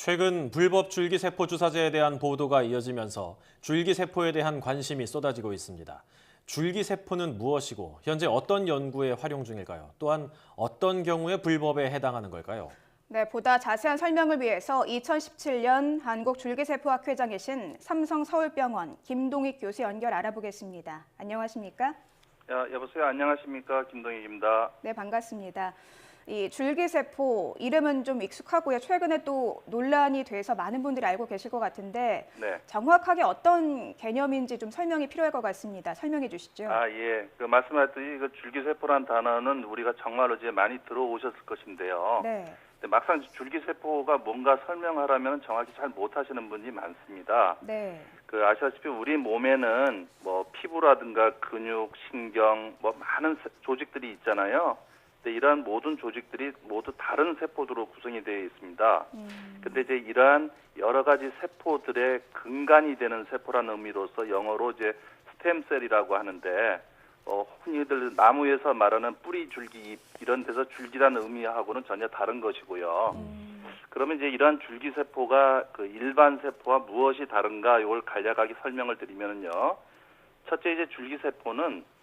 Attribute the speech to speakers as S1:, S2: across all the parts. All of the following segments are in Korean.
S1: 최근 불법 줄기세포 주사제에 대한 보도가 이어지면서 줄기세포에 대한 관심이 쏟아지고 있습니다. 줄기세포는 무엇이고 현재 어떤 연구에 활용 중일까요? 또한 어떤 경우에 불법에 해당하는 걸까요?
S2: 네, 보다 자세한 설명을 위해서 2017년 한국줄기세포학회장이신 삼성서울병원 김동익 교수 연결 알아보겠습니다. 안녕하십니까?
S3: 여보세요. 안녕하십니까. 김동익입니다.
S2: 네, 반갑습니다. 이 줄기세포 이름은 좀 익숙하고요. 최근에 또 논란이 돼서 많은 분들이 알고 계실 것 같은데
S3: 네.
S2: 정확하게 어떤 개념인지 좀 설명이 필요할 것 같습니다. 설명해 주시죠.
S3: 예. 말씀하셨듯이 줄기세포란 단어는 우리가 정말로 이제 많이 들어오셨을 것인데요.
S2: 네.
S3: 근데 막상 줄기세포가 뭔가 설명하라면 정확히 잘 못하시는 분이 많습니다.
S2: 네.
S3: 아시다시피 우리 몸에는 뭐 피부라든가 근육, 신경, 뭐 많은 조직들이 있잖아요. 근데 이러한 모든 조직들이 모두 다른 세포들로 구성이 되어 있습니다. 근데 이제 이러한 여러 가지 세포들의 근간이 되는 세포라는 의미로서 영어로 이제 스템셀이라고 하는데 흔히들 나무에서 말하는 뿌리, 줄기, 잎 이런 데서 줄기라는 의미하고는 전혀 다른 것이고요. 그러면 이제 이러한 줄기세포가 일반 세포와 무엇이 다른가 이걸 간략하게 설명을 드리면요. 첫째 이제 줄기세포는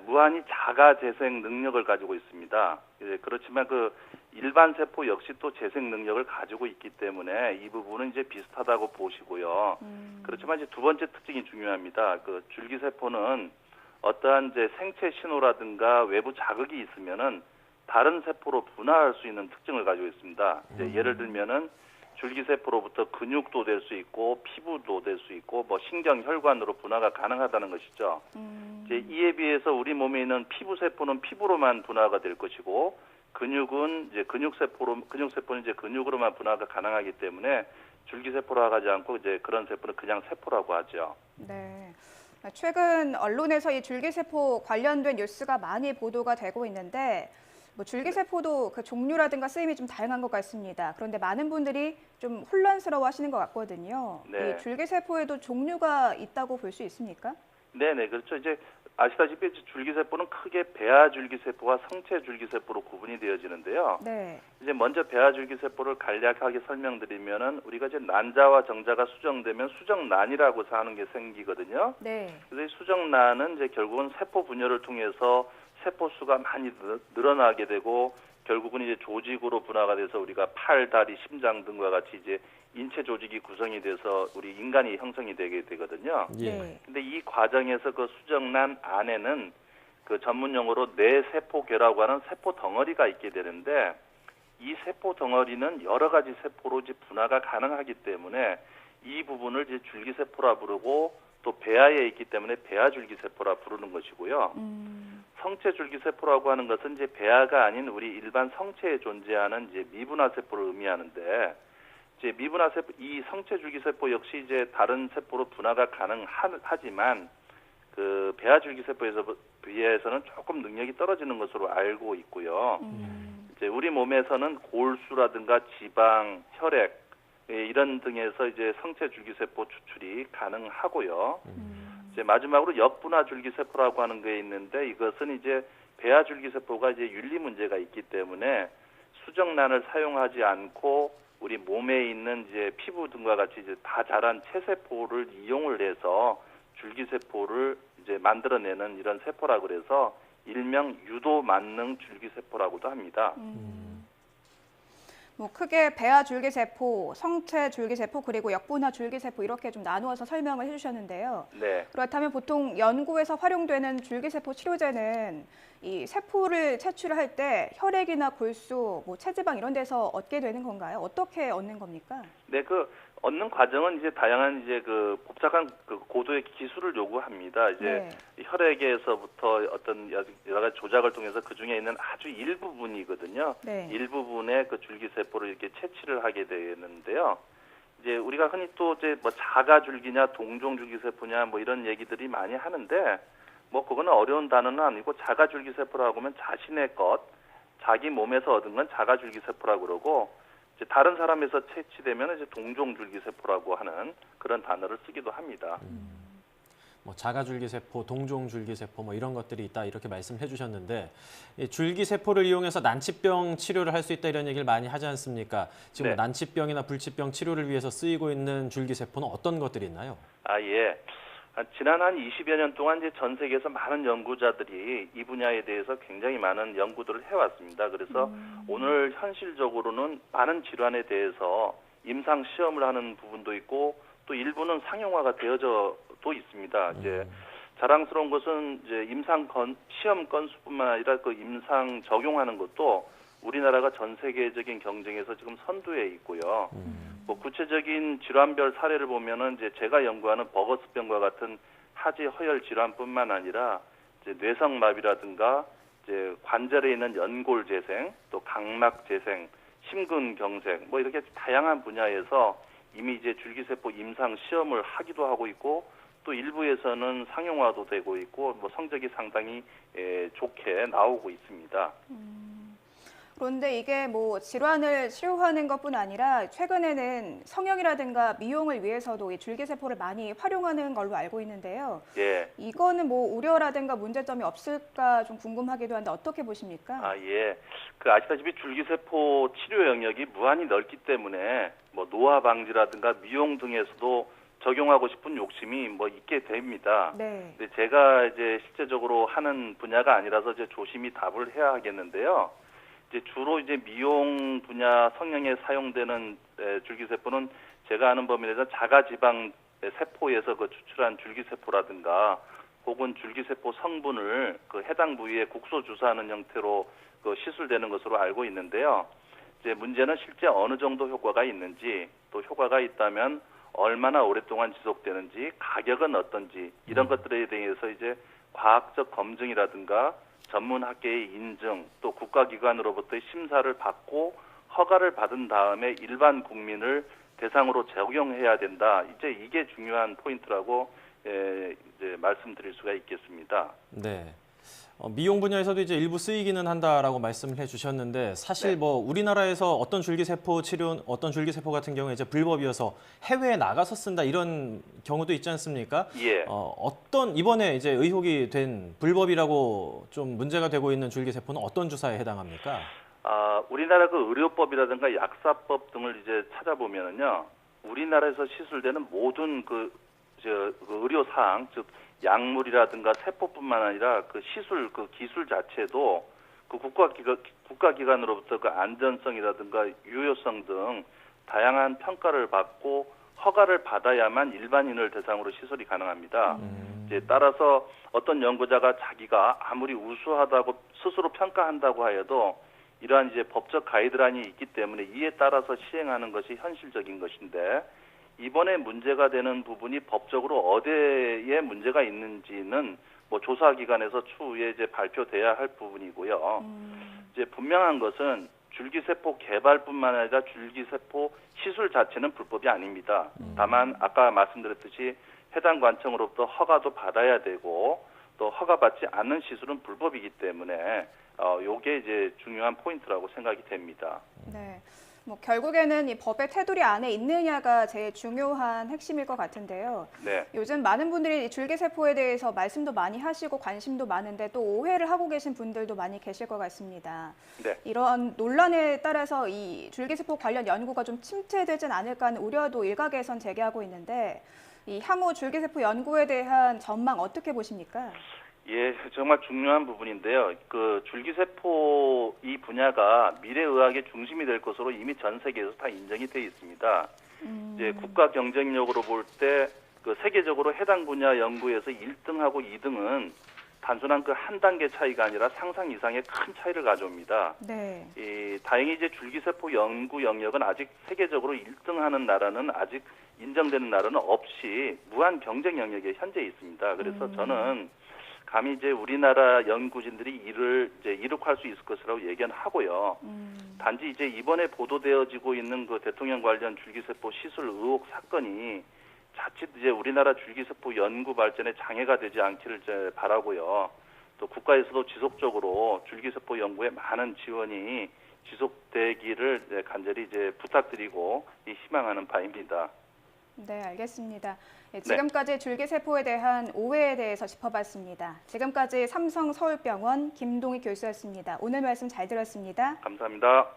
S3: 무한히 자가 재생 능력을 가지고 있습니다. 그렇지만 일반 세포 역시 또 재생 능력을 가지고 있기 때문에 이 부분은 이제 비슷하다고 보시고요. 그렇지만 이제 두 번째 특징이 중요합니다. 줄기세포는 어떠한 이제 생체 신호라든가 외부 자극이 있으면은 다른 세포로 분화할 수 있는 특징을 가지고 있습니다. 예를 들면은 줄기세포로부터 근육도 될 수 있고 피부도 될 수 있고 뭐 신경, 혈관으로 분화가 가능하다는 것이죠. 이에 비해서 우리 몸에 있는 피부세포는 피부로만 분화가 될 것이고 근육은 이제 근육세포는 이제 근육으로만 분화가 가능하기 때문에 줄기세포라고 하지 않고 이제 그런 세포는 그냥 세포라고 하죠.
S2: 네. 최근 언론에서 이 줄기세포 관련된 뉴스가 많이 보도가 되고 있는데 뭐 줄기세포도 그 종류라든가 쓰임이 좀 다양한 것 같습니다. 그런데 많은 분들이 좀 혼란스러워 하시는 것 같거든요.
S3: 네.
S2: 이 줄기세포에도 종류가 있다고 볼 수 있습니까?
S3: 네네, 그렇죠. 이제 아시다시피 줄기세포는 크게 배아줄기세포와 성체줄기세포로 구분이 되어지는데요.
S2: 네.
S3: 이제 먼저 배아줄기세포를 간략하게 설명드리면은 우리가 이제 난자와 정자가 수정되면 수정란이라고 하는 게 생기거든요.
S2: 네.
S3: 그래서 이 수정란은 이제 결국은 세포 분열을 통해서 세포 수가 많이 늘어나게 되고 결국은 이제 조직으로 분화가 돼서 우리가 팔, 다리, 심장 등과 같이 이제 인체 조직이 구성이 돼서 우리 인간이 형성이 되게 되거든요.
S2: 네.
S3: 근데 이 과정에서 수정란 안에는 전문 용어로 뇌세포계라고 하는 세포 덩어리가 있게 되는데 이 세포 덩어리는 여러 가지 세포로 이제 분화가 가능하기 때문에 이 부분을 이제 줄기세포라 부르고 또 배아에 있기 때문에 배아줄기세포라 부르는 것이고요. 성체줄기세포라고 하는 것은 이제 배아가 아닌 우리 일반 성체에 존재하는 이제 미분화세포를 의미하는데 이제 미분화세포, 이 성체줄기세포 역시 이제 다른 세포로 분화가 가능하지만 배아줄기세포에서 비해서는 조금 능력이 떨어지는 것으로 알고 있고요. 이제 우리 몸에서는 골수라든가 지방, 혈액 이런 등에서 이제 성체줄기세포 추출이 가능하고요. 이제 마지막으로 역분화줄기세포라고 하는 게 있는데 이것은 이제 배아줄기세포가 이제 윤리 문제가 있기 때문에 수정란을 사용하지 않고 우리 몸에 있는 이제 피부 등과 같이 이제 다 자란 체세포를 이용을 해서 줄기세포를 이제 만들어내는 이런 세포라 그래서 일명 유도만능 줄기세포라고도 합니다.
S2: 뭐 크게 배아줄기세포, 성체줄기세포 그리고 역분화줄기세포 이렇게 좀 나누어서 설명을 해주셨는데요.
S3: 네.
S2: 그렇다면 보통 연구에서 활용되는 줄기세포 치료제는 이 세포를 채취를 때 혈액이나 골수, 뭐 체지방 이런 데서 얻게 되는 건가요? 어떻게 얻는 겁니까?
S3: 네, 얻는 과정은 이제 다양한 이제 복잡한 고도의 기술을 요구합니다. 이제 혈액에서부터 어떤 여러 가지 조작을 통해서 그 중에 있는 아주 일부분이거든요.
S2: 네.
S3: 일부분의 줄기세포를 이렇게 채취를 하게 되는데요. 이제 우리가 흔히 또 이제 뭐 자가줄기냐 동종줄기세포냐 뭐 이런 얘기들이 많이 하는데 뭐 그거는 어려운 단어는 아니고 자가줄기세포라고 하면 자신의 것, 자기 몸에서 얻은 건 자가줄기세포라고 그러고 이제 다른 사람에서 채취되면 이제 동종줄기세포라고 하는 그런 단어를 쓰기도 합니다.
S1: 뭐 자가줄기세포, 동종줄기세포 뭐 이런 것들이 있다 이렇게 말씀해 주셨는데 이 줄기세포를 이용해서 난치병 치료를 할 수 있다 이런 얘기를 많이 하지 않습니까? 지금
S3: 네.
S1: 난치병이나 불치병 치료를 위해서 쓰이고 있는 줄기세포는 어떤 것들이 있나요?
S3: 예. 지난 한 20여 년 동안 이제 전 세계에서 많은 연구자들이 이 분야에 대해서 굉장히 많은 연구들을 해왔습니다. 그래서 오늘 현실적으로는 많은 질환에 대해서 임상 시험을 하는 부분도 있고 또 일부는 상용화가 되어져도 있습니다. 이제 자랑스러운 것은 이제 시험 건수뿐만 아니라 그 임상 적용하는 것도 우리나라가 전 세계적인 경쟁에서 지금 선두에 있고요. 뭐 구체적인 질환별 사례를 보면은 이제 제가 연구하는 버거스병과 같은 하지 허혈 질환뿐만 아니라 이제 뇌성마비라든가 이제 관절에 있는 연골 재생, 또 각막 재생, 심근경색 뭐 이렇게 다양한 분야에서 이미 이제 줄기세포 임상 시험을 하기도 하고 있고 또 일부에서는 상용화도 되고 있고 뭐 성적이 상당히 좋게 나오고 있습니다.
S2: 그런데 이게 뭐 질환을 치료하는 것뿐 아니라 최근에는 성형이라든가 미용을 위해서도 이 줄기세포를 많이 활용하는 걸로 알고 있는데요.
S3: 예.
S2: 이거는 뭐 우려라든가 문제점이 없을까 좀 궁금하기도 한데 어떻게 보십니까?
S3: 예. 아시다시피 줄기세포 치료 영역이 무한히 넓기 때문에 뭐 노화 방지라든가 미용 등에서도 적용하고 싶은 욕심이 뭐 있게 됩니다.
S2: 네.
S3: 근데 제가 이제 실제적으로 하는 분야가 아니라서 이제 조심히 답을 해야 하겠는데요. 이제 주로 이제 미용 분야 성형에 사용되는 줄기세포는 제가 아는 범위 내에서 자가지방 세포에서 그 추출한 줄기세포라든가 혹은 줄기세포 성분을 그 해당 부위에 국소 주사하는 형태로 그 시술되는 것으로 알고 있는데요. 이제 문제는 실제 어느 정도 효과가 있는지 또 효과가 있다면 얼마나 오랫동안 지속되는지 가격은 어떤지 이런 것들에 대해서 이제 과학적 검증이라든가 전문 학계의 인증 또 국가기관으로부터의 심사를 받고 허가를 받은 다음에 일반 국민을 대상으로 적용해야 된다. 이제 이게 중요한 포인트라고 이제 말씀드릴 수가 있겠습니다.
S1: 네. 미용 분야에서도 이제 일부 쓰이기는 한다라고 말씀을 해주셨는데 사실
S3: 네.
S1: 뭐 우리나라에서 어떤 줄기세포 치료, 어떤 줄기세포 같은 경우에 이제 불법이어서 해외에 나가서 쓴다 이런 경우도 있지 않습니까?
S3: 예.
S1: 어떤 이번에 이제 의혹이 된 불법이라고 좀 문제가 되고 있는 줄기세포는 어떤 주사에 해당합니까?
S3: 우리나라 그 의료법이라든가 약사법 등을 이제 찾아보면은요, 우리나라에서 시술되는 모든 그 의료 사항, 즉 약물이라든가 세포뿐만 아니라 그 시술 그 기술 자체도 그 국가기관으로부터 그 안전성이라든가 유효성 등 다양한 평가를 받고 허가를 받아야만 일반인을 대상으로 시술이 가능합니다. 이제 따라서 어떤 연구자가 자기가 아무리 우수하다고 스스로 평가한다고 하여도 이러한 이제 법적 가이드라인이 있기 때문에 이에 따라서 시행하는 것이 현실적인 것인데 이번에 문제가 되는 부분이 법적으로 어디에 문제가 있는지는 뭐 조사기관에서 추후에 이제 발표돼야 할 부분이고요. 이제 분명한 것은 줄기세포 개발뿐만 아니라 줄기세포 시술 자체는 불법이 아닙니다. 다만 아까 말씀드렸듯이 해당 관청으로부터 허가도 받아야 되고 또 허가받지 않는 시술은 불법이기 때문에 요게 이제 중요한 포인트라고 생각이 됩니다.
S2: 네. 뭐 결국에는 이 법의 테두리 안에 있느냐가 제일 중요한 핵심일 것 같은데요.
S3: 네.
S2: 요즘 많은 분들이 이 줄기세포에 대해서 말씀도 많이 하시고 관심도 많은데 또 오해를 하고 계신 분들도 많이 계실 것 같습니다.
S3: 네.
S2: 이런 논란에 따라서 이 줄기세포 관련 연구가 좀 침체되진 않을까 하는 우려도 일각에선 제기하고 있는데 이 향후 줄기세포 연구에 대한 전망 어떻게 보십니까?
S3: 예, 정말 중요한 부분인데요. 그 줄기세포 이 분야가 미래의학의 중심이 될 것으로 이미 전 세계에서 다 인정이 돼 있습니다. 이제 국가 경쟁력으로 볼 때 그 세계적으로 해당 분야 연구에서 1등하고 2등은 단순한 그 한 단계 차이가 아니라 상상 이상의 큰 차이를 가져옵니다.
S2: 네.
S3: 다행히 이제 줄기세포 연구 영역은 아직 세계적으로 1등하는 나라는 아직 인정되는 나라는 없이 무한 경쟁 영역에 현재 있습니다. 그래서 저는 감히 이제 우리나라 연구진들이 이를 이제 이룩할 수 있을 것이라고 예견하고요. 단지 이제 이번에 보도되어지고 있는 그 대통령 관련 줄기세포 시술 의혹 사건이 자칫 이제 우리나라 줄기세포 연구 발전에 장애가 되지 않기를 이제 바라고요. 또 국가에서도 지속적으로 줄기세포 연구에 많은 지원이 지속되기를 간절히 이제 부탁드리고 희망하는 바입니다.
S2: 네, 알겠습니다. 지금까지 줄기세포에 대한 오해에 대해서 짚어봤습니다. 지금까지 삼성서울병원 김동희 교수였습니다. 오늘 말씀 잘 들었습니다.
S3: 감사합니다.